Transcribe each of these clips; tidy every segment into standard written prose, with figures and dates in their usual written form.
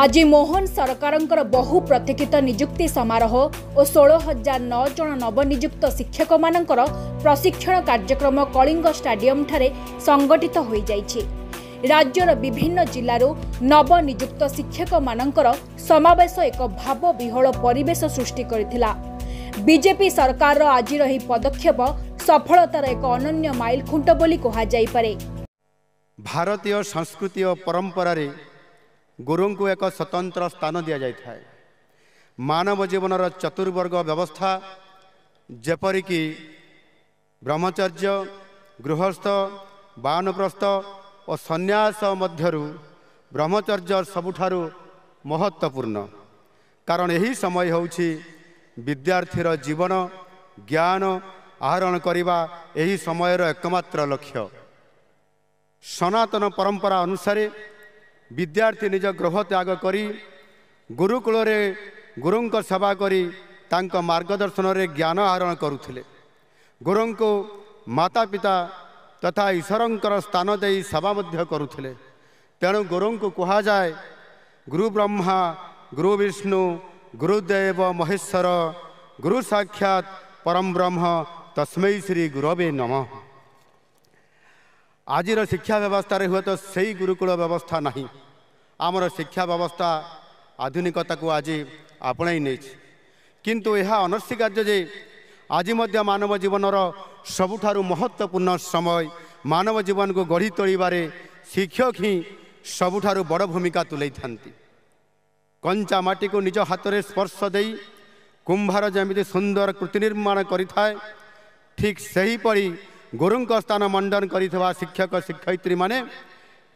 आज मोहन सरकारंकर बहु प्रतीक्षित नियुक्ति समारोह और 16,009 जन नवनियुक्त शिक्षक मानकर प्रशिक्षण कार्यक्रम कलिंग स्टाडियम ठारे संगठित हो जाइछि। राज्यर विभिन्न जिल्लारू नवनियुक्त शिक्षक मानकर समावेश एक भाव विहल परिवेश सृष्टि करथिला। बीजेपी सरकार आज रही पदक्षेप सफलतार एक अनन्य माइलखुंट बोली कहा जाई पारे। भारतीय संस्कृति और परंपरा रे गुरु को एक स्वतंत्र स्थान दि जाए। मानव जीवन चतुर्वर्ग व्यवस्था जेपरिक ब्रह्मचर्य, गृहस्थ, वानप्रस्थ और संन्यास मध्यरु ब्रह्मचर्य सबुठारु महत्वपूर्ण, कारण यही समय होउछि विद्यार्थीर जीवन ज्ञान आहरण करिबा यही समयर एकमात्र लक्ष्य। सनातन परंपरा अनुसार विद्यार्थी निज गृह त्याग करी गुरुकुल रे गुरुंक सेवा करी तांको मार्गदर्शन रे ज्ञान आहरण करुथिले। गुरुं को माता पिता तथा ईश्वरंकर स्थान देई सेवा मध्य करुथिले। तेणु गुरुं को कहा जाए गुरु ब्रह्मा गुरु विष्णु गुरुदेव महेश्वर गुरु साक्षात परम ब्रह्म तस्मै श्री गुरवे नमः। आजिर शिक्षा व्यवस्था रे हुए तो सही गुरुकुल व्यवस्था नहीं। आमर शिक्षा व्यवस्था आधुनिकता को आज आपणाई नहीं, किंतु यह अनस्वीकार्य जे आज मध्य मानव जीवन सबुठारु महत्वपूर्ण समय मानव जीवन को गढ़ी तोड़बारे शिक्षक ही सबुठारु बड़ भूमिका तुले थांती। कंचा माटी को निज हाथ में स्पर्श देई कुंभार जमी सुंदर कृति निर्माण करिथाए, ठीक सेहीपरि गुरुंक स्थान मंडन करिथवा शिक्षक शिक्षयित्री माने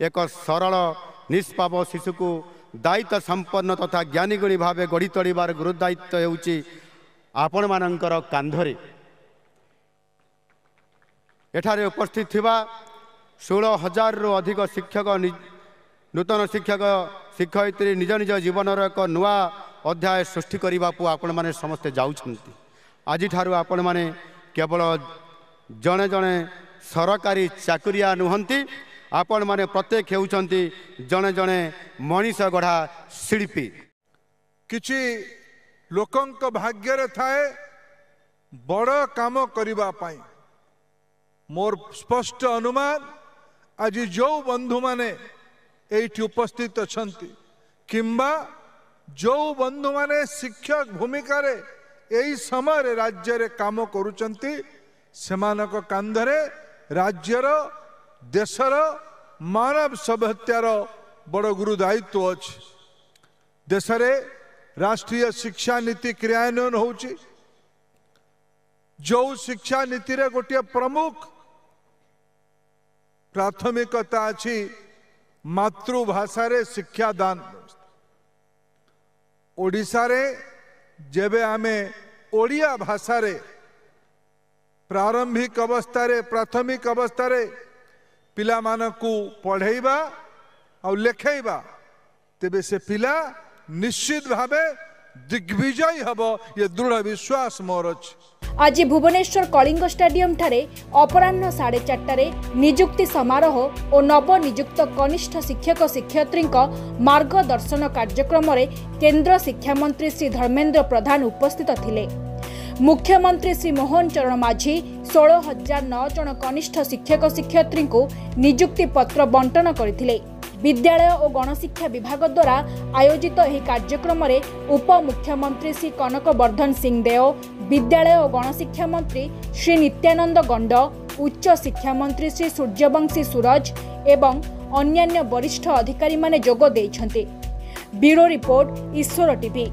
एक सरल निष्पाप शिशु को दायित्व संपन्न तथा ज्ञानी गुणी भाव गढ़ी तोड़बार गुरु दायित्व होउछि आपण मानकर कांधरे। एठारे उपस्थित थिबा 16,000 रु अधिक शिक्षक नूतन शिक्षक शिक्षयित्री निज निज जीवन एक नुआ अध्याय सृष्टि करने को आपण माने समस्ते जाउछंती। आज ठारू आपण माने केवल जड़े जड़े सरकारी चाकुरिया नुहंती, आपण माने प्रत्येक हेउछंती जड़े जड़े मनीष गढ़ा शिल्पी। किछि लोकंक भाग्य थाए बड़ काम करिबा पाई। मोर स्पष्ट अनुमान आज जो बंधु माने एठी उपस्थित अछंती किंबा जो बंधु माने शिक्षक भूमिका रे एही समय राज्य रे काम करूचंती सेमानक कांधरे राज्यर देशर मानव सभ्यतार बड़ गुरु दायित्व अछि। देश रे राष्ट्रीय शिक्षा नीति क्रियान्वयन होउची। जो शिक्षा नीति रे गोटे प्रमुख प्राथमिकता अछि मातृभाषा रे शिक्षा दान। ओडिशा रे जेबे आमे ओडिया भाषा रे प्रारंभिक अवस्था रे प्राथमिक अवस्था रे पिला मानकू पढ़ेबा और लेखेबा तेबे से पिला निश्चित भावे दिग्विजय हबो ये दृढ़ विश्वास मोर अछि। आज भुवनेश्वर कलिंग स्टाडियम ठारे अपराह्न 4:30 नियुक्ति समारोह और नवनियुक्त कनिष्ठ शिक्षक शिक्षयित्री मार्गदर्शन कार्यक्रम रे केंद्र शिक्षा मंत्री श्री धर्मेंद्र प्रधान उपस्थित थिले। मुख्यमंत्री श्री मोहन चरण माझी 16,009 जन कनिष्ठ शिक्षक शिक्षयित्री को नियुक्ति पत्र बंटन करथिले। विद्यालय और गणशिक्षा विभाग द्वारा आयोजित यह कार्यक्रम रे उप मुख्यमंत्री श्री कनक वर्धन सिंहदेव, विद्यालय और गणशिक्षा मंत्री श्री नित्यानंद गंड, उच्च शिक्षा मंत्री श्री सूर्यवंशी सूरज एवं अन्यान्य वरिष्ठ अधिकारी माने जोग देइछन्ते। ब्यूरो रिपोर्ट ईश्वर टीवी।